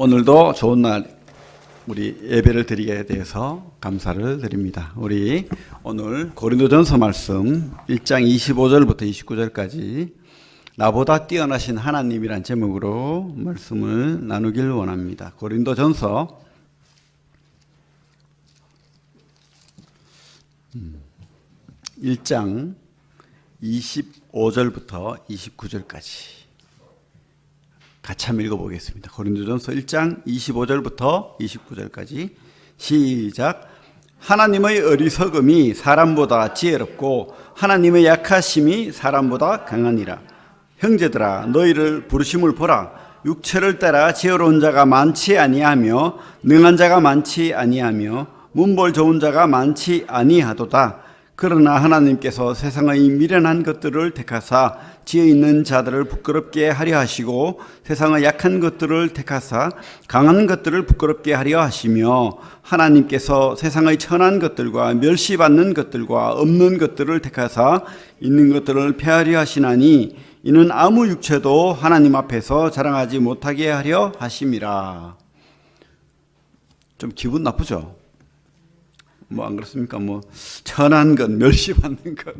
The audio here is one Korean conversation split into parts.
오늘도 좋은 날 우리 예배를 드리게 돼서 감사를 드립니다. 우리 오늘 고린도전서 말씀 1장 25절부터 29절까지 나보다 뛰어나신 하나님이란 제목으로 말씀을 나누길 원합니다. 고린도전서 1장 25절부터 29절까지 같이 한번 읽어보겠습니다. 고린도전서 1장 25절부터 29절까지 시작. 하나님의 어리석음이 사람보다 지혜롭고 하나님의 약하심이 사람보다 강하니라. 형제들아 너희를 부르심을 보라. 육체를 따라 지혜로운 자가 많지 아니하며 능한 자가 많지 아니하며 문벌 좋은 자가 많지 아니하도다. 그러나 하나님께서 세상의 미련한 것들을 택하사 지혜 있는 자들을 부끄럽게 하려 하시고 세상의 약한 것들을 택하사 강한 것들을 부끄럽게 하려 하시며 하나님께서 세상의 천한 것들과 멸시받는 것들과 없는 것들을 택하사 있는 것들을 폐하려 하시나니 이는 아무 육체도 하나님 앞에서 자랑하지 못하게 하려 하심이라. 좀 기분 나쁘죠? 뭐 안 그렇습니까? 뭐 천한 것, 멸시받는 것,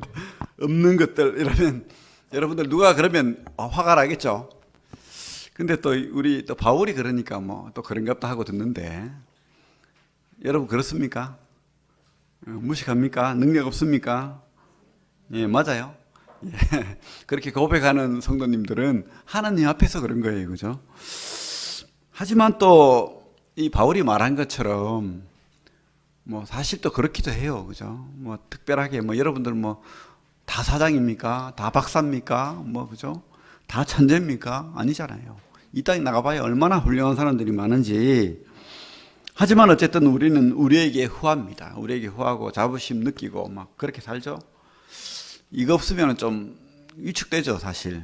없는 것들 이러면 여러분들 누가 그러면 화가 나겠죠. 근데 또 우리 또 바울이 그러니까 뭐 또 그런갑다 하고 듣는데 여러분 그렇습니까? 무식합니까? 능력 없습니까? 예, 맞아요. 예, 그렇게 고백하는 성도님들은 하나님 앞에서 그런 거예요, 그죠? 하지만 또 이 바울이 말한 것처럼 뭐 사실 또 그렇기도 해요, 그죠? 뭐 특별하게 뭐 여러분들 뭐 다 사장입니까? 다 박사입니까? 뭐 그죠? 다 천재입니까? 아니잖아요. 이 땅에 나가봐야 얼마나 훌륭한 사람들이 많은지. 하지만 어쨌든 우리는 우리에게 후합니다. 우리에게 후하고 자부심 느끼고 막 그렇게 살죠. 이거 없으면 좀 위축되죠, 사실.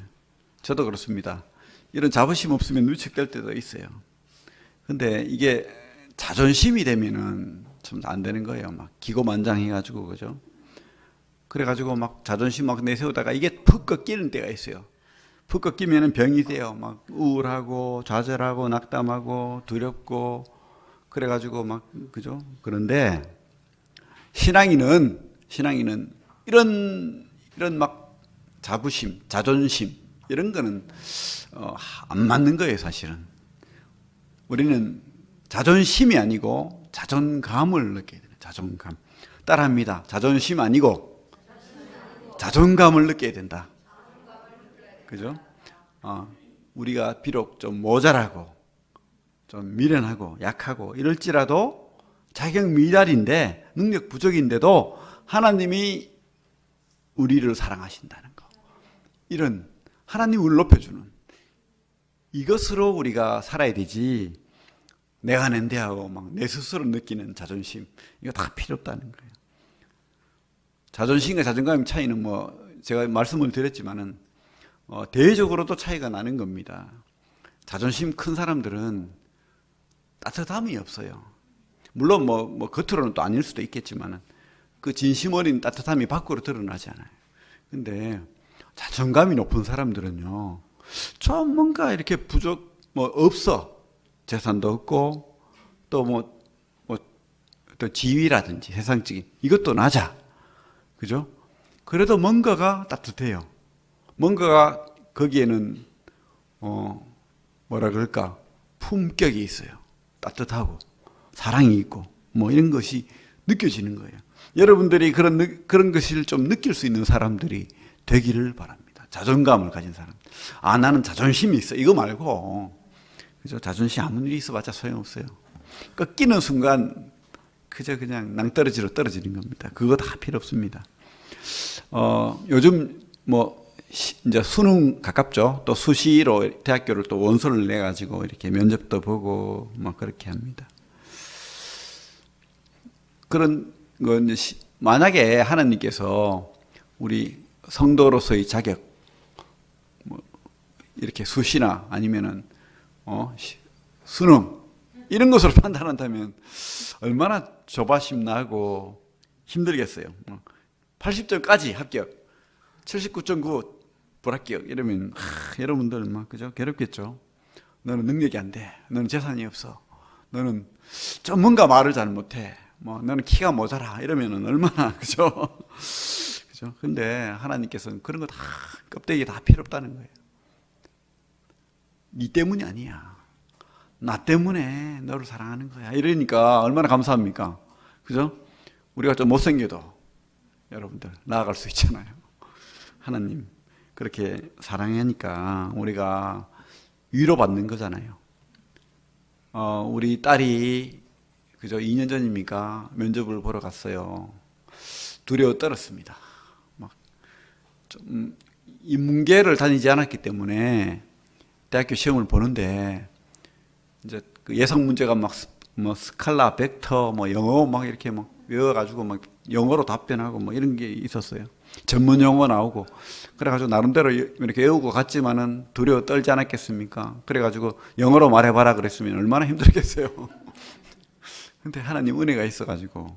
저도 그렇습니다. 이런 자부심 없으면 위축될 때도 있어요. 근데 이게 자존심이 되면은 좀 안 되는 거예요. 막 기고만장해가지고, 그죠? 그래가지고 막 자존심 막 내세우다가 이게 푹 꺾이는 때가 있어요. 푹 꺾이면은 병이 돼요. 막 우울하고 좌절하고 낙담하고 두렵고 그래가지고 막, 그죠? 그런데 신앙인은 이런 막 자부심, 자존심 이런 거는 안 맞는 거예요, 사실은. 우리는 자존심이 아니고 자존감을 느껴야 돼요. 자존감. 따라합니다. 자존심 아니고 자존감을 느껴야 된다. 그죠? 우리가 비록 좀 모자라고 좀 미련하고 약하고 이럴지라도 자격 미달인데 능력 부족인데도 하나님이 우리를 사랑하신다는 거. 이런 하나님을 높여주는 이것으로 우리가 살아야 되지. 내가 낸데 하고 막 내 스스로 느끼는 자존심 이거 다 필요 없다는 거예요. 자존심과 자존감의 차이는 뭐 제가 말씀을 드렸지만은 대외적으로도 차이가 나는 겁니다. 자존심 큰 사람들은 따뜻함이 없어요. 물론 뭐 겉으로는 또 아닐 수도 있겠지만은 그 진심 어린 따뜻함이 밖으로 드러나지 않아요. 근데 자존감이 높은 사람들은요 좀 뭔가 이렇게 부족 뭐 없어. 재산도 없고 또 또 지위라든지 세상적인 이것도 낮아. 그죠? 그래도 뭔가가 따뜻해요. 뭔가가 거기에는 뭐라 그럴까? 품격이 있어요. 따뜻하고 사랑이 있고 뭐 이런 것이 느껴지는 거예요. 여러분들이 그런 것을 좀 느낄 수 있는 사람들이 되기를 바랍니다. 자존감을 가진 사람. 나는 자존심이 있어. 이거 말고 그죠? 자존심 아무 일이 있어봤자 소용없어요. 꺾이는 순간 그저 그냥 낭떠러지로 떨어지는 겁니다. 그거 다 필요 없습니다. 요즘 뭐 이제 수능 가깝죠. 또 수시로 대학교를 또 원서를 내 가지고 이렇게 면접도 보고 막 그렇게 합니다. 그런 건 만약에 하나님께서 우리 성도로서의 자격 뭐 이렇게 수시나 아니면은 수능 이런 것으로 판단한다면 얼마나 조바심 나고 힘들겠어요. 80점까지 합격, 79.9 불합격 이러면 여러분들 막 그죠? 괴롭겠죠. 너는 능력이 안 돼. 너는 재산이 없어. 너는 전문가 말을 잘 못해. 뭐 너는 키가 모자라. 이러면은 얼마나 그죠? 그죠? 근데 하나님께서는 그런 거 다 껍데기 다 필요 없다는 거예요. 네 때문이 아니야. 나 때문에 너를 사랑하는 거야. 이러니까 얼마나 감사합니까? 그죠? 우리가 좀 못생겨도 여러분들 나아갈 수 있잖아요. 하나님 그렇게 사랑하니까 우리가 위로받는 거잖아요. 우리 딸이 그죠? 2년 전입니까? 면접을 보러 갔어요. 두려워 떨었습니다. 막 좀 인문계를 다니지 않았기 때문에 대학교 시험을 보는데 이제 그 예상 문제가 막 뭐 스칼라, 벡터, 뭐 영어 막 이렇게 막 외워가지고 막 영어로 답변하고 뭐 이런 게 있었어요. 전문 용어 나오고 그래가지고 나름대로 이렇게 외우고 갔지만은 두려워 떨지 않았겠습니까? 그래가지고 영어로 말해봐라 그랬으면 얼마나 힘들겠어요. 근데 하나님 은혜가 있어가지고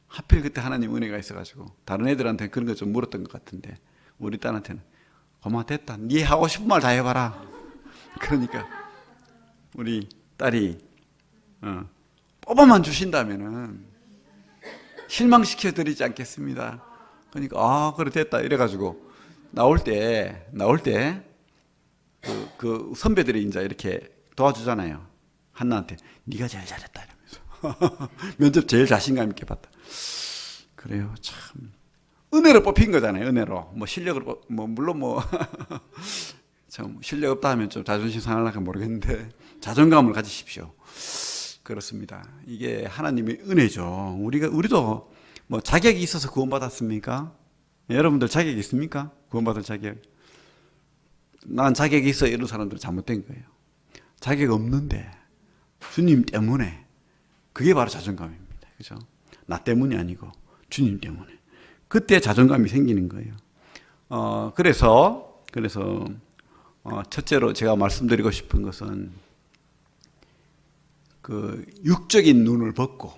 하필 그때 하나님 은혜가 있어가지고 다른 애들한테는 그런 거 좀 물었던 것 같은데 우리 딸한테는 고마 됐다. 네 하고 싶은 말 다 해봐라. 그러니까 우리 딸이 뽑아만 주신다면은 실망시켜 드리지 않겠습니다. 그러니까 그래 됐다 이래가지고 나올 때 그 선배들이 이제 이렇게 도와주잖아요. 한나한테 네가 제일 잘했다 이러면서 면접 제일 자신감 있게 봤다. 그래요. 참 은혜로 뽑힌 거잖아요. 은혜로 뭐 실력으로 뭐 물론 뭐 참 실력 없다 하면 좀 자존심 상할까 모르겠는데 자존감을 가지십시오. 그렇습니다. 이게 하나님의 은혜죠. 우리도 뭐 자격이 있어서 구원받았습니까? 여러분들 자격이 있습니까? 구원받을 자격. 난 자격이 있어 이런 사람들은 잘못된 거예요. 자격 없는데 주님 때문에 그게 바로 자존감입니다. 그죠? 나 때문이 아니고 주님 때문에. 그때 자존감이 생기는 거예요. 그래서 첫째로 제가 말씀드리고 싶은 것은 그 육적인 눈을 벗고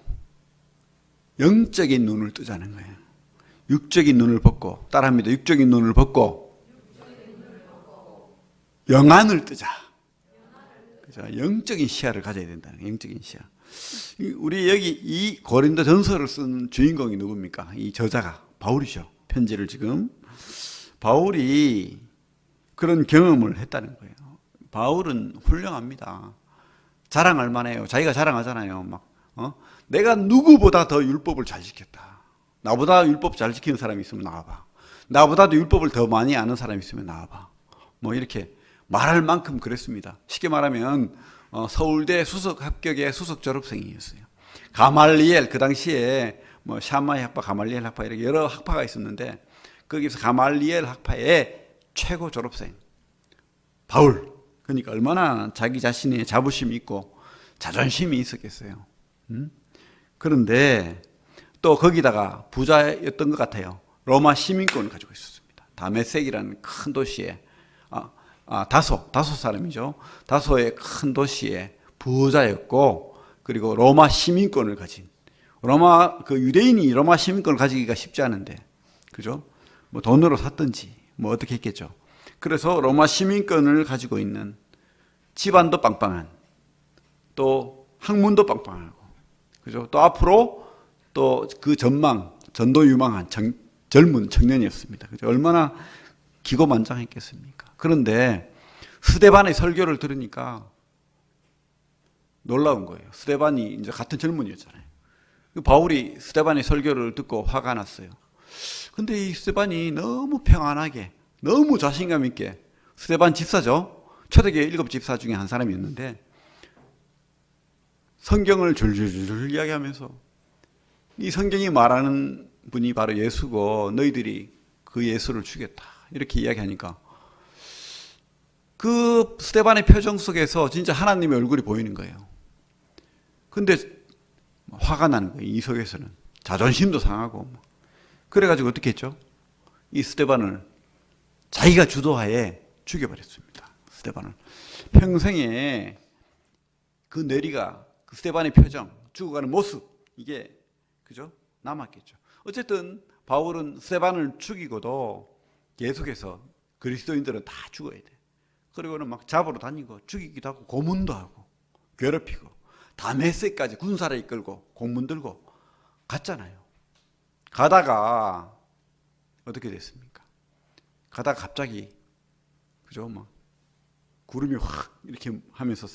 영적인 눈을 뜨자는 거예요. 육적인 눈을 벗고 따라합니다. 육적인 눈을 벗고 영안을 뜨자. 그죠? 영적인 시야를 가져야 된다는 거예요. 영적인 시야. 우리 여기 이 고린도 전서를 쓴 주인공이 누굽니까? 이 저자가 바울이죠. 편지를 지금 바울이 그런 경험을 했다는 거예요. 바울은 훌륭합니다. 자랑할 만해요. 자기가 자랑하잖아요. 내가 누구보다 더 율법을 잘 지켰다. 나보다 율법 잘 지키는 사람이 있으면 나와봐. 나보다도 율법을 더 많이 아는 사람이 있으면 나와봐. 뭐 이렇게 말할 만큼 그랬습니다. 쉽게 말하면 서울대 수석 합격의 수석 졸업생이었어요. 가말리엘 그 당시에 뭐 샤마이 학파, 가말리엘 학파 이렇게 여러 학파가 있었는데 거기서 가말리엘 학파의 최고 졸업생 바울. 그러니까 얼마나 자기 자신의 자부심이 있고 자존심이 있었겠어요. 그런데 또 거기다가 부자였던 것 같아요. 로마 시민권을 가지고 있었습니다. 다메섹이라는 큰 도시에 다소 사람이죠. 다소의 큰 도시에 부자였고 그리고 로마 시민권을 가진 유대인이 로마 시민권을 가지기가 쉽지 않은데 그죠? 뭐 돈으로 샀든지 뭐 어떻게 했겠죠. 그래서 로마 시민권을 가지고 있는 집안도 빵빵한 또 학문도 빵빵하고 그죠? 또 앞으로 또 그 전도 유망한 젊은 청년이었습니다. 그죠? 얼마나 기고만장했겠습니까? 그런데 스데반의 설교를 들으니까 놀라운 거예요. 스데반이 이제 같은 젊은이였잖아요. 바울이 스데반의 설교를 듣고 화가 났어요. 근데 이 스데반이 너무 평안하게, 너무 자신감 있게, 스데반 집사죠. 초대교회 7 집사 중에 한 사람이었는데 성경을 줄줄줄 이야기하면서 이 성경이 말하는 분이 바로 예수고 너희들이 그 예수를 죽였다. 이렇게 이야기하니까 그 스데반의 표정 속에서 진짜 하나님의 얼굴이 보이는 거예요. 근데 화가 나는 거예요. 이 속에서는. 자존심도 상하고. 그래가지고 어떻게 했죠? 이 스데반을 자기가 주도하에 죽여버렸습니다. 스데반을. 평생에 그 내리가 그 스데반의 표정, 죽어가는 모습 이게 그죠? 남았겠죠. 어쨌든 바울은 스데반을 죽이고도 계속해서 그리스도인들은 다 죽어야 돼. 그리고는 막 잡으러 다니고 죽이기도 하고 고문도 하고 괴롭히고 다메섹까지 군사를 이끌고 공문 들고 갔잖아요. 가다가 어떻게 됐습니까? 가다가 갑자기 그죠? 막 구름이 확 이렇게 하면서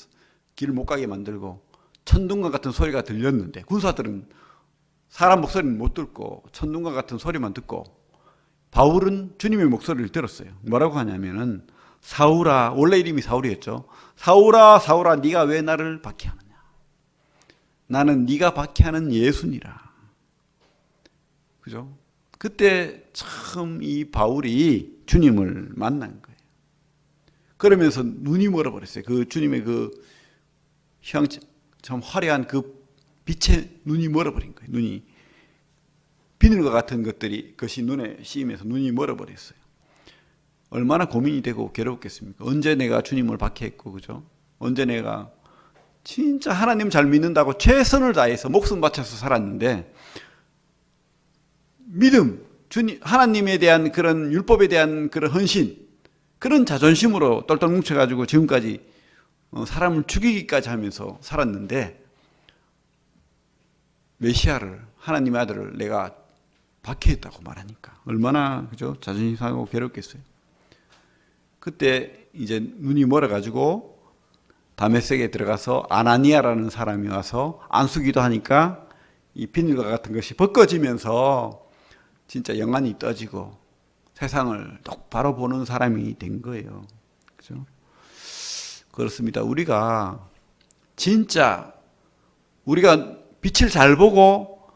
길을 못 가게 만들고 천둥과 같은 소리가 들렸는데 군사들은 사람 목소리는 못 듣고 천둥과 같은 소리만 듣고 바울은 주님의 목소리를 들었어요. 뭐라고 하냐면은 사울아, 원래 이름이 사울이었죠. 사울아 사울아 네가 왜 나를 박해하느냐. 나는 네가 박해하는 예수니라. 그죠? 그때 참 이 바울이 주님을 만난 거예요. 그러면서 눈이 멀어버렸어요. 그 주님의 그 참 화려한 그 빛에 눈이 멀어버린 거예요. 눈이 비늘과 같은 것이 눈에 씌이면서 눈이 멀어버렸어요. 얼마나 고민이 되고 괴롭겠습니까? 언제 내가 주님을 박해했고, 그죠? 언제 내가 진짜 하나님 잘 믿는다고 최선을 다해서 목숨 바쳐서 살았는데 믿음, 주님, 하나님에 대한 그런 율법에 대한 그런 헌신, 그런 자존심으로 똘똘 뭉쳐가지고 지금까지 사람을 죽이기까지 하면서 살았는데 메시아를, 하나님의 아들을 내가 박해했다고 말하니까 얼마나 그죠? 자존심 상하고 괴롭겠어요. 그때 이제 눈이 멀어가지고 다메섹에 들어가서 아나니아라는 사람이 와서 안수기도 하니까 이 비늘과 같은 것이 벗겨지면서 진짜 영안이 떠지고 세상을 똑바로 보는 사람이 된 거예요. 그죠? 그렇습니다. 우리가 진짜 우리가 빛을 잘 보고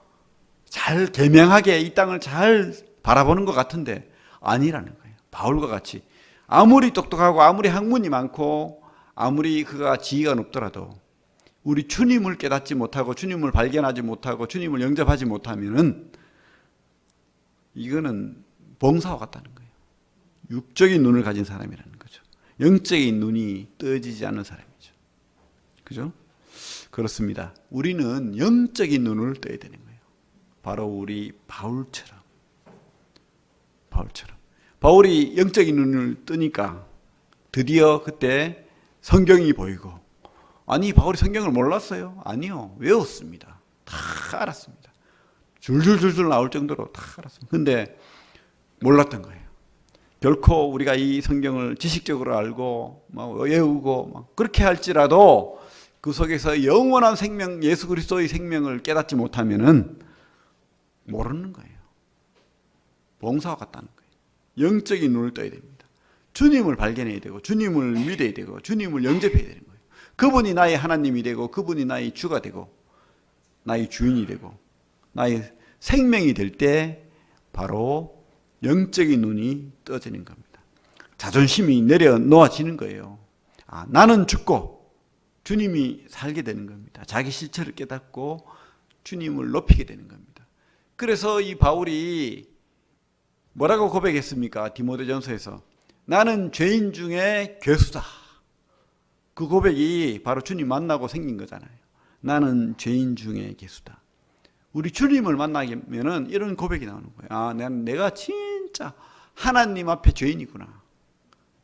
잘 개명하게 이 땅을 잘 바라보는 것 같은데 아니라는 거예요. 바울과 같이 아무리 똑똑하고 아무리 학문이 많고 아무리 그가 지위가 높더라도 우리 주님을 깨닫지 못하고 주님을 발견하지 못하고 주님을 영접하지 못하면은 이거는 봉사와 같다는 거예요. 육적인 눈을 가진 사람이라는 거죠. 영적인 눈이 떠지지 않는 사람이죠. 그죠? 그렇습니다. 우리는 영적인 눈을 떠야 되는 거예요. 바로 우리 바울처럼. 바울이 영적인 눈을 뜨니까 드디어 그때 성경이 보이고, 아니 바울이 성경을 몰랐어요? 아니요. 외웠습니다. 다 알았습니다. 줄줄줄줄 나올 정도로 다 알았습니다. 근데 몰랐던 거예요. 결코 우리가 이 성경을 지식적으로 알고 막 외우고 막 그렇게 할지라도 그 속에서 영원한 생명, 예수 그리스도의 생명을 깨닫지 못하면은 모르는 거예요. 봉사와 같다는 거예요. 영적인 눈을 떠야 됩니다. 주님을 발견해야 되고 주님을 믿어야 되고 주님을 영접해야 되는 거예요. 그분이 나의 하나님이 되고 그분이 나의 주가 되고 나의 주인이 되고 나의 생명이 될 때 바로 영적인 눈이 떠지는 겁니다. 자존심이 내려놓아지는 거예요. 나는 죽고 주님이 살게 되는 겁니다. 자기 실체를 깨닫고 주님을 높이게 되는 겁니다. 그래서 이 바울이 뭐라고 고백했습니까? 디모데전서에서 나는 죄인 중에 괴수다. 그 고백이 바로 주님 만나고 생긴 거잖아요. 나는 죄인 중에 괴수다. 우리 주님을 만나면은 이런 고백이 나오는 거예요. 내가 진짜 하나님 앞에 죄인이구나.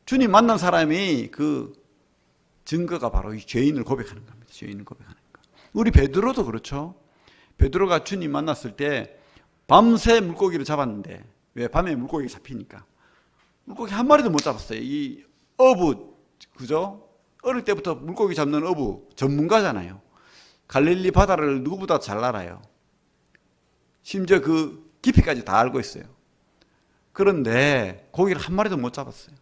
주님 만난 사람이 그 증거가 바로 이 죄인을 고백하는 겁니다. 죄인을 고백하는 거. 우리 베드로도 그렇죠. 베드로가 주님 만났을 때 밤새 물고기를 잡았는데 왜? 밤에 물고기가 잡히니까 물고기 한 마리도 못 잡았어요. 이 어부, 그죠? 어릴 때부터 물고기 잡는 어부 전문가잖아요. 갈릴리 바다를 누구보다 잘 알아요. 심지어 그 깊이까지 다 알고 있어요. 그런데 고기를 한 마리도 못 잡았어요.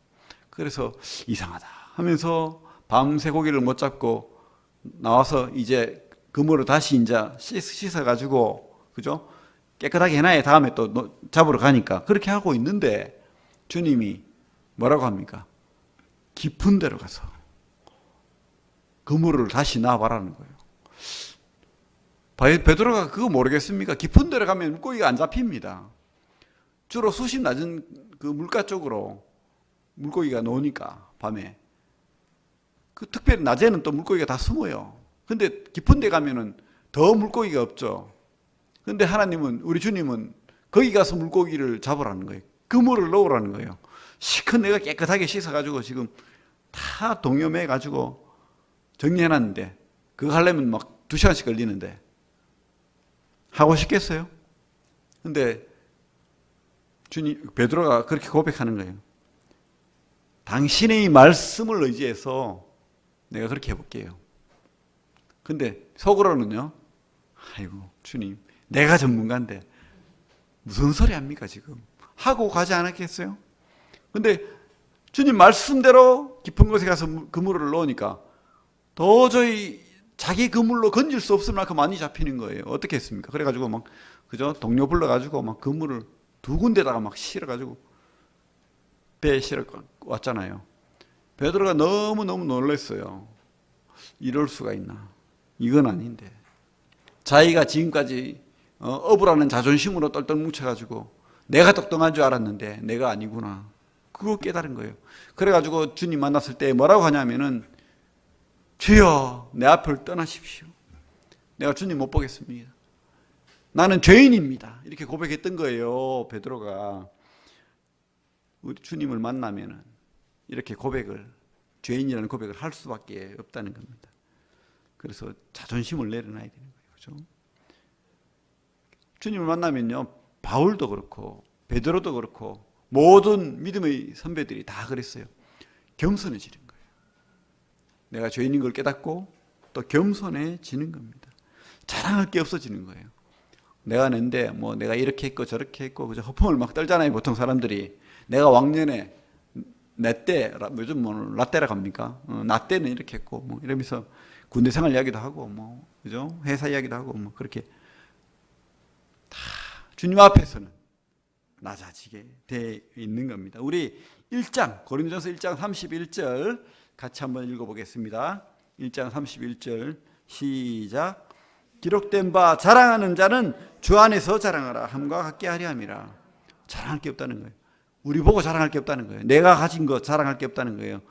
그래서 이상하다 하면서 밤새 고기를 못 잡고 나와서 이제 그물을 다시 이제 씻어가지고, 그죠? 깨끗하게 해놔야 다음에 또 잡으러 가니까 그렇게 하고 있는데 주님이 뭐라고 합니까? 깊은 데로 가서 그물을 다시 놔봐라는 거예요. 베드로가 그거 모르겠습니까? 깊은 데로 가면 물고기가 안 잡힙니다. 주로 수심 낮은 그 물가 쪽으로 물고기가 나오니까 밤에. 특별히 낮에는 또 물고기가 다 숨어요. 근데 깊은 데 가면은 더 물고기가 없죠. 근데 하나님은, 우리 주님은 거기 가서 물고기를 잡으라는 거예요. 그물을 넣으라는 거예요. 시컷 내가 깨끗하게 씻어가지고 지금 다 동여매 가지고 정리해놨는데 그거 하려면 막 2시간씩 걸리는데 하고 싶겠어요? 근데 주님, 베드로가 그렇게 고백하는 거예요. 당신의 말씀을 의지해서 내가 그렇게 해볼게요. 근데 속으로는요, 아이고 주님, 내가 전문가인데 무슨 소리 합니까 지금? 하고 가지 않았겠어요? 근데 주님 말씀대로 깊은 곳에 가서 그물을 넣으니까 도저히 자기 그물로 건질 수 없을 만큼 많이 잡히는 거예요. 어떻게 했습니까? 그래가지고 막 그죠? 동료 불러가지고 막 그물을 2군데다가 막 실어가지고 배에 실어 왔잖아요. 베드로가 너무너무 놀랐어요. 이럴 수가 있나? 이건 아닌데. 자기가 지금까지 어부라는 자존심으로 똘똘 뭉쳐가지고 내가 똑똑한 줄 알았는데 내가 아니구나. 그거 깨달은 거예요. 그래가지고 주님 만났을 때 뭐라고 하냐면은 주여 내 앞을 떠나십시오. 내가 주님 못 보겠습니다. 나는 죄인입니다. 이렇게 고백했던 거예요. 베드로가. 우리 주님을 만나면은 이렇게 고백을, 죄인이라는 고백을 할 수밖에 없다는 겁니다. 그래서 자존심을 내려놔야 되는 거예요. 그죠? 주님을 만나면요, 바울도 그렇고 베드로도 그렇고 모든 믿음의 선배들이 다 그랬어요. 겸손해지는 거예요. 내가 죄인인 걸 깨닫고 또 겸손해지는 겁니다. 자랑할 게 없어지는 거예요. 내가 낸데 뭐 내가 이렇게 했고 저렇게 했고 그죠? 허풍을 막 떨잖아요. 보통 사람들이. 내가 왕년에 내 때, 요즘 뭐 라떼라고 합니까? 나 때는 이렇게 했고 뭐 이러면서 군대 생활 이야기도 하고 뭐 그죠? 회사 이야기도 하고 뭐 그렇게 다 주님 앞에서는 낮아지게 돼 있는 겁니다. 우리 1장 고린도전서 1장 31절 같이 한번 읽어보겠습니다. 1장 31절 시작. 기록된 바 자랑하는 자는 주 안에서 자랑하라 함과 같게 하려 함이라. 자랑할 게 없다는 거예요. 우리 보고 자랑할 게 없다는 거예요. 내가 가진 거 자랑할 게 없다는 거예요.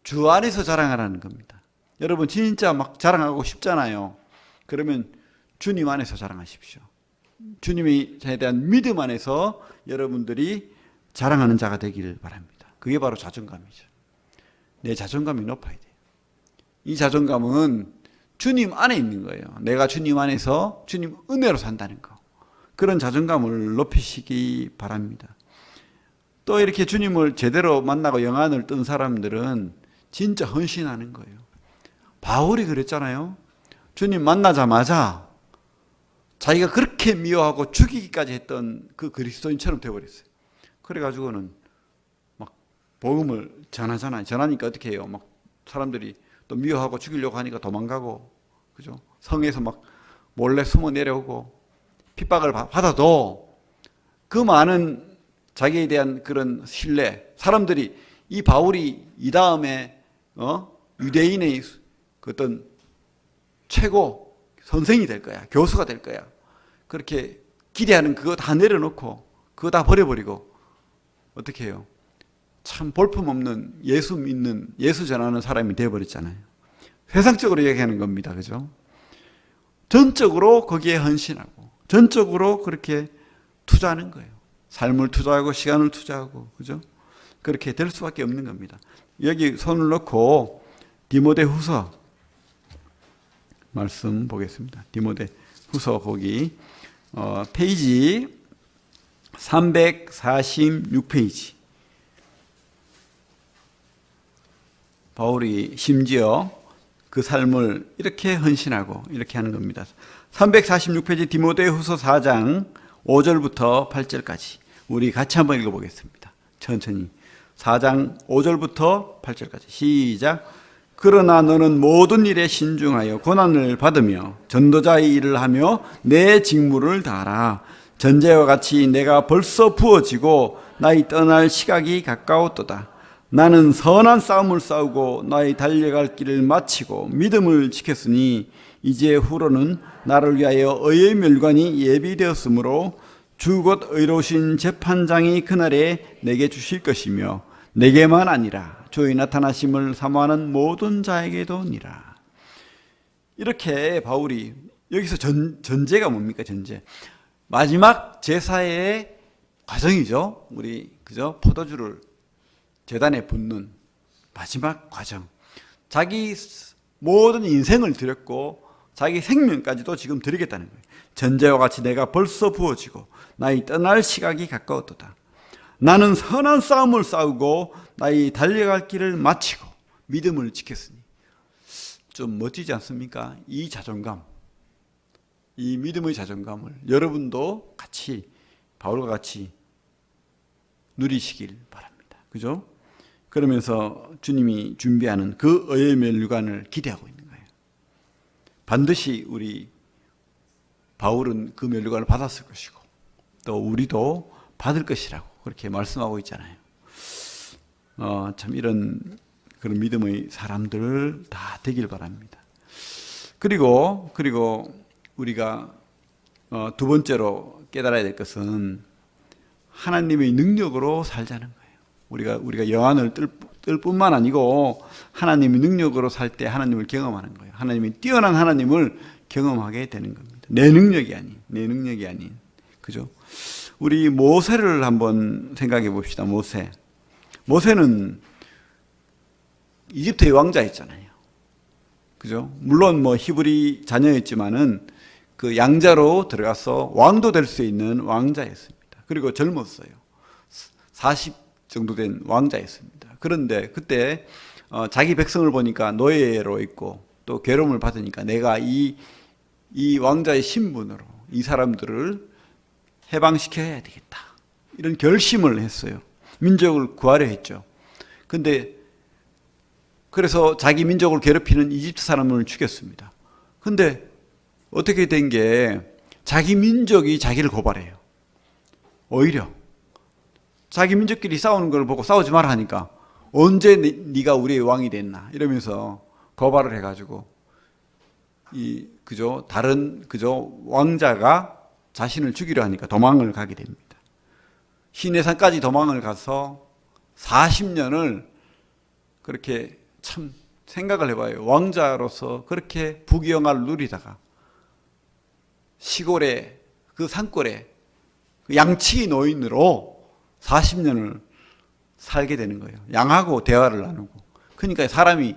주 안에서 자랑하라는 겁니다. 여러분 진짜 막 자랑하고 싶잖아요. 그러면 주님 안에서 자랑하십시오. 주님에 대한 믿음 안에서 여러분들이 자랑하는 자가 되기를 바랍니다. 그게 바로 자존감이죠. 내 자존감이 높아야 돼요. 이 자존감은 주님 안에 있는 거예요. 내가 주님 안에서 주님 은혜로 산다는 거. 그런 자존감을 높이시기 바랍니다. 또 이렇게 주님을 제대로 만나고 영안을 뜬 사람들은 진짜 헌신하는 거예요. 바울이 그랬잖아요. 주님 만나자마자 자기가 그렇게 미워하고 죽이기까지 했던 그 그리스도인처럼 되어버렸어요. 그래가지고는 막 복음을 전하잖아요. 전하니까 어떻게 해요? 막 사람들이 또 미워하고 죽이려고 하니까 도망가고, 그죠? 성에서 막 몰래 숨어 내려오고 핍박을 받아도 그 많은 자기에 대한 그런 신뢰, 사람들이 이 바울이 이 다음에 유대인의 그 어떤 최고 선생이 될 거야, 교수가 될 거야. 그렇게 기대하는 그거 다 내려놓고 그거 다 버려버리고 어떻게 해요? 참 볼품없는 예수 믿는, 예수 전하는 사람이 되어버렸잖아요. 세상적으로 얘기하는 겁니다. 그죠? 전적으로 거기에 헌신하고 전적으로 그렇게 투자하는 거예요. 삶을 투자하고 시간을 투자하고, 그죠? 그렇게 될 수밖에 없는 겁니다. 여기 손을 넣고 디모데후서 말씀 보겠습니다. 디모데후서 거기 페이지 346페이지. 바울이 심지어 그 삶을 이렇게 헌신하고 이렇게 하는 겁니다. 346페이지 디모데후서 4장 5절부터 8절까지 우리 같이 한번 읽어보겠습니다. 천천히. 4장 5절부터 8절까지 시작. 그러나 너는 모든 일에 신중하여 고난을 받으며 전도자의 일을 하며 내 직무를 다하라. 전제와 같이 내가 벌써 부어지고 나의 떠날 시각이 가까웠도다. 나는 선한 싸움을 싸우고 나의 달려갈 길을 마치고 믿음을 지켰으니 이제 후로는 나를 위하여 의의 멸관이 예비되었으므로 주 곧 의로우신 재판장이 그날에 내게 주실 것이며 내게만 아니라 주의 나타나심을 사모하는 모든 자에게도니라. 이렇게 바울이 여기서 전제가 뭡니까? 전제. 마지막 제사의 과정이죠. 우리 그죠? 포도주를 제단에 붓는 마지막 과정. 자기 모든 인생을 드렸고 자기 생명까지도 지금 드리겠다는 거예요. 전제와 같이 내가 벌써 부어지고 나의 떠날 시각이 가까웠도다. 나는 선한 싸움을 싸우고 나의 달려갈 길을 마치고 믿음을 지켰으니. 좀 멋지지 않습니까? 이 자존감, 이 믿음의 자존감을 여러분도 같이 바울과 같이 누리시길 바랍니다. 그죠? 그러면서 주님이 준비하는 그 의의 면류관을 기대하고 있는 거예요. 반드시 우리 바울은 그 면류관을 받았을 것이고 또 우리도 받을 것이라고 그렇게 말씀하고 있잖아요. 참 이런 그런 믿음의 사람들 다 되길 바랍니다. 그리고 우리가 두 번째로 깨달아야 될 것은 하나님의 능력으로 살자는 거예요. 우리가 영안을 뜰 뿐만 아니고 하나님의 능력으로 살 때 하나님을 경험하는 거예요. 하나님이 뛰어난 하나님을 경험하게 되는 겁니다. 내 능력이 아닌. 그죠? 우리 모세를 한번 생각해 봅시다. 모세는 이집트의 왕자였잖아요. 그죠? 물론 히브리 자녀였지만은 그 양자로 들어가서 왕도 될 수 있는 왕자였습니다. 그리고 젊었어요. 40 정도 된 왕자였습니다. 그런데 그때 자기 백성을 보니까 노예로 있고 또 괴로움을 받으니까 내가 이 왕자의 신분으로 이 사람들을 해방시켜야 되겠다. 이런 결심을 했어요. 민족을 구하려 했죠. 근데 그래서 자기 민족을 괴롭히는 이집트 사람을 죽였습니다. 근데 어떻게 된 게 자기 민족이 자기를 고발해요. 오히려 자기 민족끼리 싸우는 걸 보고 싸우지 마라 하니까 언제 네가 우리의 왕이 됐나 이러면서 고발을 해가지고 다른 왕자가 자신을 죽이려 하니까 도망을 가게 됩니다. 시내산까지 도망을 가서 40년을 그렇게 참 생각을 해봐요. 왕자로서 그렇게 부귀영화를 누리다가 시골에 그 산골에 그 양치기 노인으로 40년을 살게 되는 거예요. 양하고 대화를 나누고. 그러니까 사람이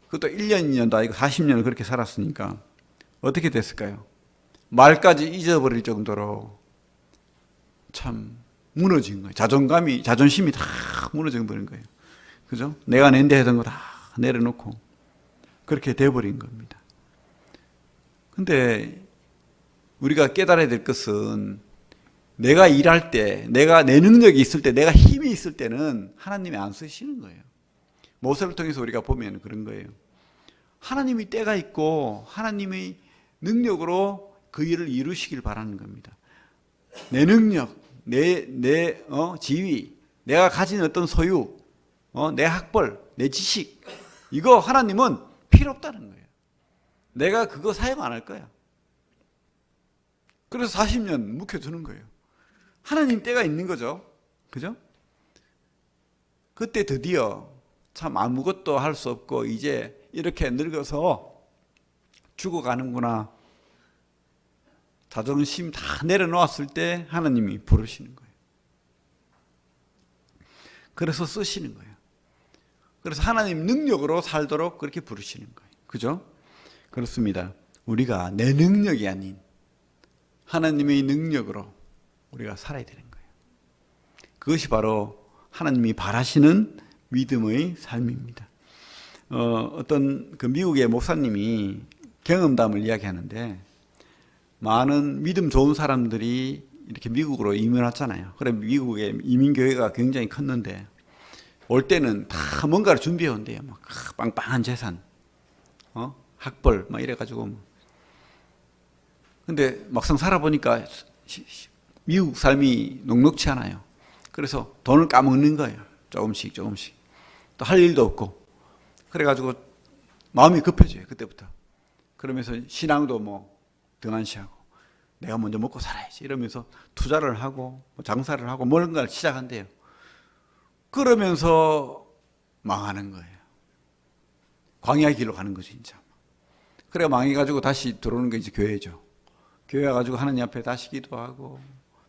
그것도 1년, 2년도 아니고 40년을 그렇게 살았으니까 어떻게 됐을까요? 말까지 잊어버릴 정도로 참 무너진 거예요. 자존심이 다 무너져 버린 거예요. 그죠? 내가 낸데 하던 거 다 내려놓고 그렇게 돼버린 겁니다. 근데 우리가 깨달아야 될 것은 내가 일할 때, 내가 내 능력이 있을 때, 내가 힘이 있을 때는 하나님이 안 쓰시는 거예요. 모세를 통해서 우리가 보면 그런 거예요. 하나님이 때가 있고 하나님의 능력으로 그 일을 이루시길 바라는 겁니다. 내 능력, 내 지위, 내가 가진 어떤 소유, 내 학벌, 내 지식, 이거 하나님은 필요 없다는 거예요. 내가 그거 사용 안 할 거야. 그래서 40년 묵혀두는 거예요. 하나님 때가 있는 거죠. 그죠? 그때 드디어 참 아무것도 할 수 없고 이제 이렇게 늙어서 죽어가는구나. 자존심 다 내려놓았을 때 하나님이 부르시는 거예요. 그래서 쓰시는 거예요. 그래서 하나님 능력으로 살도록 그렇게 부르시는 거예요. 그죠? 그렇습니다. 우리가 내 능력이 아닌 하나님의 능력으로 우리가 살아야 되는 거예요. 그것이 바로 하나님이 바라시는 믿음의 삶입니다. 어떤 그 미국의 목사님이 경험담을 이야기하는데 많은 믿음 좋은 사람들이 이렇게 미국으로 이민 왔잖아요. 그래 미국의 이민교회가 굉장히 컸는데 올 때는 다 뭔가를 준비해 온대요. 막 빵빵한 재산, 학벌 막 이래가지고. 근데 막상 살아보니까 미국 삶이 녹록치 않아요. 그래서 돈을 까먹는 거예요. 조금씩. 또 할 일도 없고. 그래가지고 마음이 급해져요. 그때부터. 그러면서 신앙도 등한시하고 내가 먼저 먹고 살아야지 이러면서 투자를 하고 장사를 하고 뭔가를 시작한대요. 그러면서 망하는 거예요. 광야의 길로 가는 거죠, 진짜. 그래 망해가지고 다시 들어오는 게 이제 교회죠. 교회 와가지고 하나님 앞에 다시 기도하고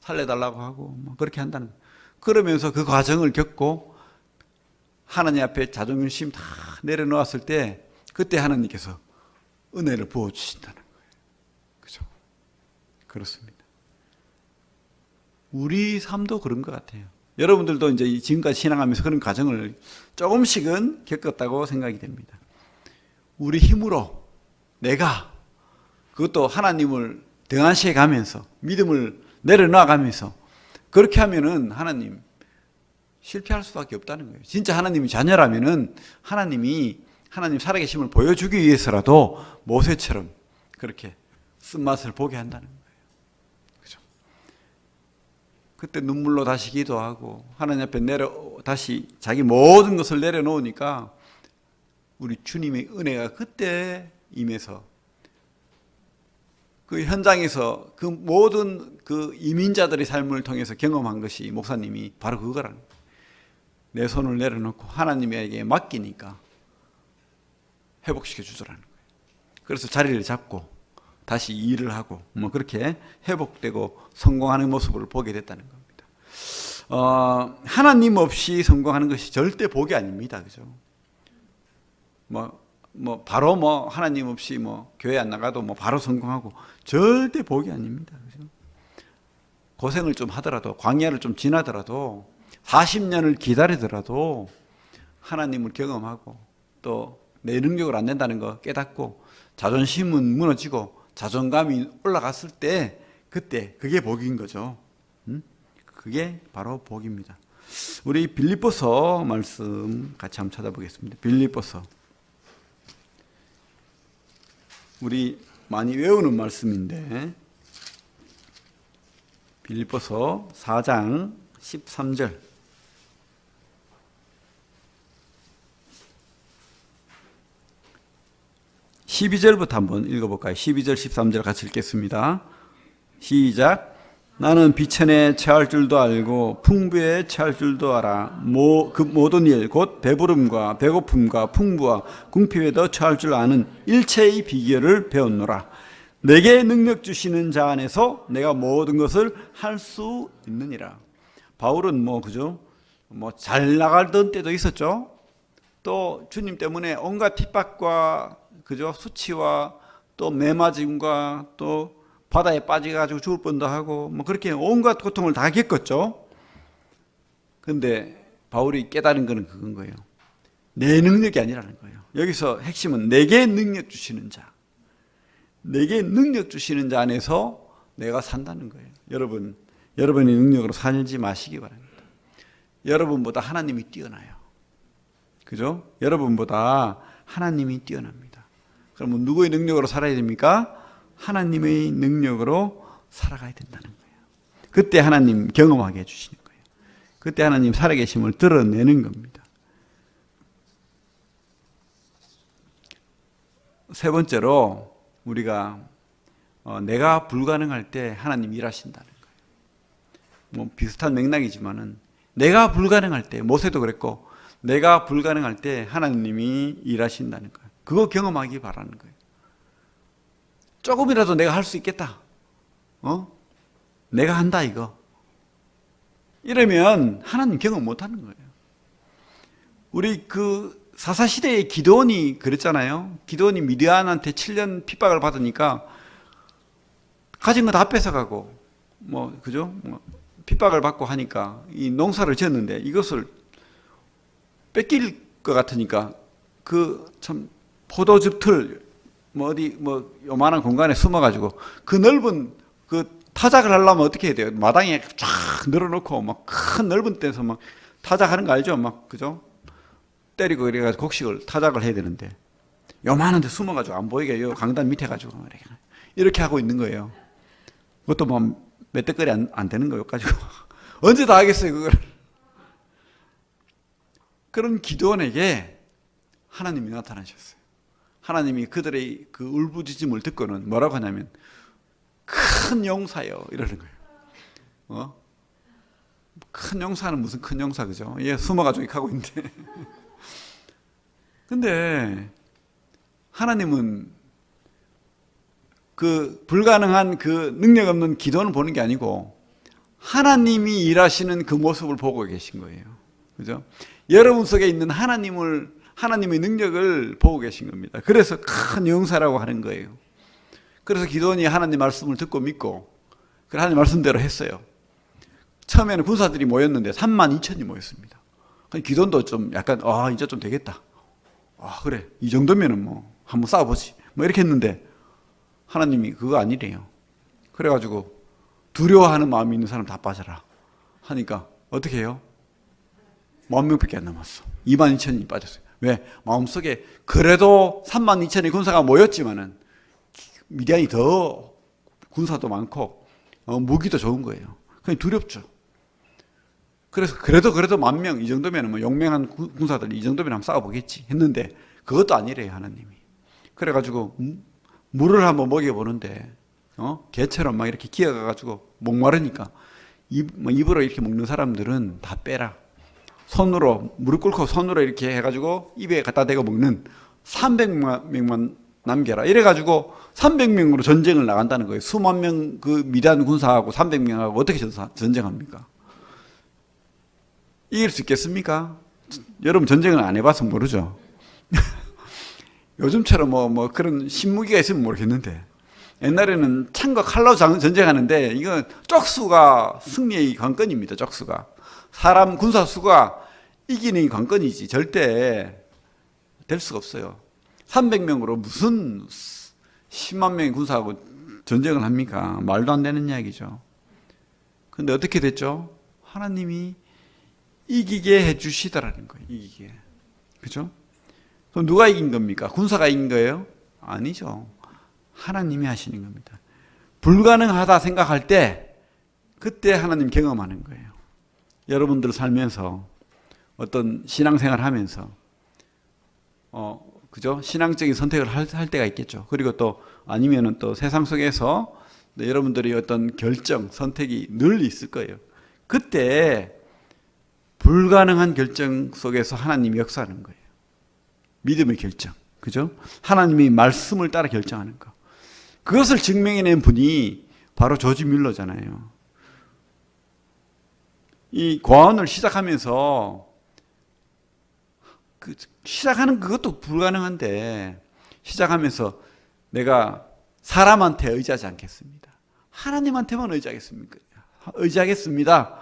살려달라고 하고 그렇게 한다는 거예요. 그러면서 그 과정을 겪고 하나님 앞에 자존심 다 내려놓았을 때 그때 하나님께서 은혜를 부어주신다는 거예요. 그죠? 그렇습니다. 우리 삶도 그런 것 같아요. 여러분들도 이제 지금까지 신앙하면서 그런 과정을 조금씩은 겪었다고 생각이 됩니다. 우리 힘으로 내가 그것도 하나님을 등한시해 가면서 믿음을 내려놔가면서 그렇게 하면은 하나님 실패할 수밖에 없다는 거예요. 진짜 하나님이 자녀라면은 하나님 살아계심을 보여주기 위해서라도 모세처럼 그렇게 쓴맛을 보게 한다는 거예요. 그죠? 그때 눈물로 다시 기도하고 하나님 앞에 다시 자기 모든 것을 내려놓으니까 우리 주님의 은혜가 그때 임해서 그 현장에서 그 모든 그 이민자들의 삶을 통해서 경험한 것이 목사님이 바로 그거라는 거예요. 내 손을 내려놓고 하나님에게 맡기니까 회복시켜 주더라는 거예요. 그래서 자리를 잡고 다시 일을 하고 뭐 그렇게 회복되고 성공하는 모습을 보게 됐다는 겁니다. 하나님 없이 성공하는 것이 절대 복이 아닙니다. 그죠? 바로 하나님 없이 교회 안 나가도 바로 성공하고 절대 복이 아닙니다. 그죠? 고생을 좀 하더라도 광야를 좀 지나더라도 40년을 기다리더라도 하나님을 경험하고 또 내 능력으로 안 된다는 거 깨닫고 자존심은 무너지고 자존감이 올라갔을 때 그때 그게 복인 거죠. 그게 바로 복입니다. 우리 빌립보서 말씀 같이 한번 찾아보겠습니다. 빌립보서 우리 많이 외우는 말씀인데 빌립보서 4장 13절 12절부터 한번 읽어볼까요? 12절 13절 같이 읽겠습니다. 시작. 나는 비천에 처할 줄도 알고 풍부에 처할 줄도 알아. 그 모든 일 곧 배부름과 배고픔과 풍부와 궁핍에도 처할 줄 아는 일체의 비결을 배웠노라. 내게 능력 주시는 자 안에서 내가 모든 것을 할 수 있느니라. 바울은 그죠? 잘 나가던 때도 있었죠. 또 주님 때문에 온갖 핍박과 그죠? 수치와 또 매맞음과 또 바다에 빠져가지고 죽을 뻔도 하고 그렇게 온갖 고통을 다 겪었죠. 근데 바울이 깨달은 거는 그건 거예요. 내 능력이 아니라는 거예요. 여기서 핵심은 내게 능력 주시는 자. 내게 능력 주시는 자 안에서 내가 산다는 거예요. 여러분의 능력으로 살지 마시기 바랍니다. 여러분보다 하나님이 뛰어나요. 그죠? 여러분보다 하나님이 뛰어납니다. 그러면 누구의 능력으로 살아야 됩니까? 하나님의 능력으로 살아가야 된다는 거예요. 그때 하나님 경험하게 해주시는 거예요. 그때 하나님 살아계심을 드러내는 겁니다. 세 번째로 우리가 내가 불가능할 때 하나님 일하신다는 거예요. 비슷한 맥락이지만은 내가 불가능할 때 모세도 그랬고 내가 불가능할 때 하나님이 일하신다는 거예요. 그거 경험하기 바라는 거예요. 조금이라도 내가 할 수 있겠다. 내가 한다 이거. 이러면 하나님 경험 못하는 거예요. 우리 그 사사시대의 기드온이 그랬잖아요. 기드온이 미디안한테 7년 핍박을 받으니까 가진 거 다 뺏어가고 그죠? 핍박을 받고 하니까 이 농사를 지었는데 이것을 뺏길 것 같으니까 참 포도즙 틀 요만한 공간에 숨어가지고 그 넓은 타작을 하려면 어떻게 해야 돼요? 마당에 쫙 늘어놓고 큰 넓은 데서 타작하는 거 알죠? 그죠? 때리고 이래가지고 곡식을 타작을 해야 되는데 요만한 데 숨어가지고 안 보이게 요 강단 밑에 가지고 이렇게 하고 있는 거예요. 그것도 몇 대거리 안 되는 거요 가지고 언제 다 하겠어요 그걸. 그런 기드온에게 하나님이 나타나셨어요. 하나님이 그들의 그 울부짖음을 듣고는 뭐라고 하냐면 큰 용사요 이러는 거예요. 큰 용사는 무슨 큰 용사 그죠? 얘 숨어가지고 이렇게 하고 있는데 근데 하나님은 그 불가능한 그 능력 없는 기도는 보는 게 아니고 하나님이 일하시는 그 모습을 보고 계신 거예요. 그죠? 여러분 속에 있는 하나님의 능력을 보고 계신 겁니다. 그래서 큰 용사라고 하는 거예요. 그래서 기도원이 하나님 말씀을 듣고 믿고 그 하나님 말씀대로 했어요. 처음에는 군사들이 모였는데 32,000이 모였습니다. 기도원도 좀 약간 이제 좀 되겠다. 그래 이 정도면은 뭐 한번 싸워보지 뭐 이렇게 했는데 하나님이 그거 아니래요. 그래가지고 두려워하는 마음이 있는 사람 다 빠져라 하니까 어떻게 해요? 10,000명밖에 안 남았어. 22,000이 빠졌어요. 왜? 마음속에 그래도 32,000의 군사가 모였지만은 미디안이 더 군사도 많고 무기도 좋은 거예요. 그냥 두렵죠. 그래서 그래도 10,000명 이 정도면 뭐 용맹한 군사들 이 정도면 한번 싸워보겠지 했는데 그것도 아니래요 하나님이. 그래가지고 물을 한번 먹여보는데 개처럼 막 이렇게 기어가가지고 목마르니까 입으로 이렇게 먹는 사람들은 다 빼라. 손으로 무릎 꿇고 손으로 이렇게 해가지고 입에 갖다 대고 먹는 300명만 남겨라. 이래가지고 300명으로 전쟁을 나간다는 거예요. 수만 명 그 미디안 군사하고 300명하고 어떻게 전쟁합니까? 이길 수 있겠습니까? 여러분 전쟁을 안 해봐서 모르죠. 요즘처럼 뭐 그런 신무기가 있으면 모르겠는데 옛날에는 창과 칼로 전쟁하는데 이건 쪽수가 승리의 관건입니다. 쪽수가 사람 군사 수가 이기는 관건이지 절대 될 수가 없어요. 300명으로 무슨 10만 명의 군사하고 전쟁을 합니까? 말도 안 되는 이야기죠. 그런데 어떻게 됐죠? 하나님이 이기게 해주시더라는 거예요. 이기게. 그죠? 그럼 누가 이긴 겁니까? 군사가 이긴 거예요? 아니죠. 하나님이 하시는 겁니다. 불가능하다 생각할 때 그때 하나님 경험하는 거예요. 여러분들 살면서 어떤 신앙생활 하면서 그죠? 신앙적인 선택을 할 때가 있겠죠. 그리고 또 아니면은 또 세상 속에서 여러분들이 어떤 결정, 선택이 늘 있을 거예요. 그때 불가능한 결정 속에서 하나님이 역사하는 거예요. 믿음의 결정. 그죠? 하나님이 말씀을 따라 결정하는 거. 그것을 증명해낸 분이 바로 조지 뮬러잖아요. 이 과언을 시작하면서 시작하는 그것도 불가능한데 시작하면서 내가 사람한테 의지하지 않겠습니다. 하나님한테만 의지하겠습니다.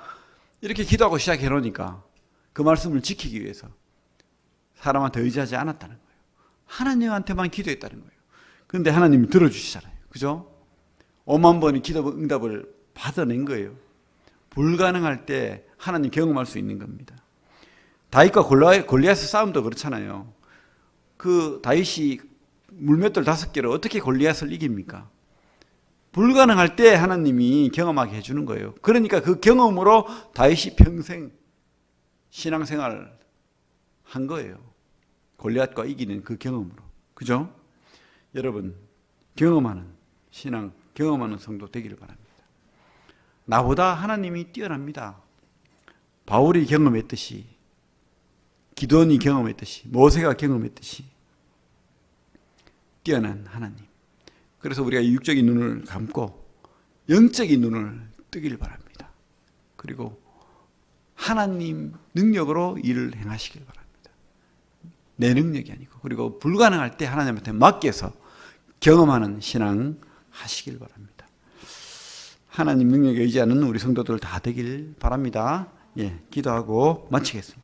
이렇게 기도하고 시작해 놓으니까 그 말씀을 지키기 위해서 사람한테 의지하지 않았다는 거예요. 하나님한테만 기도했다는 거예요. 그런데 하나님이 들어주시잖아요. 그죠? 5만 번의 기도 응답을 받아낸 거예요. 불가능할 때 하나님 경험할 수 있는 겁니다. 다윗과 골리앗의 싸움도 그렇잖아요. 그 다윗이 물맷돌 5개로 어떻게 골리앗을 이깁니까? 불가능할 때 하나님이 경험하게 해주는 거예요. 그러니까 그 경험으로 다윗이 평생 신앙생활 한 거예요. 골리앗과 이기는 그 경험으로. 그죠? 여러분 경험하는 신앙, 경험하는 성도 되기를 바랍니다. 나보다 하나님이 뛰어납니다. 바울이 경험했듯이, 기도원이 경험했듯이, 모세가 경험했듯이 뛰어난 하나님. 그래서 우리가 육적인 눈을 감고 영적인 눈을 뜨기를 바랍니다. 그리고 하나님 능력으로 일을 행하시길 바랍니다. 내 능력이 아니고, 그리고 불가능할 때 하나님한테 맡겨서 경험하는 신앙 하시길 바랍니다. 하나님 능력에 의지하는 우리 성도들 다 되길 바랍니다. 기도하고 마치겠습니다.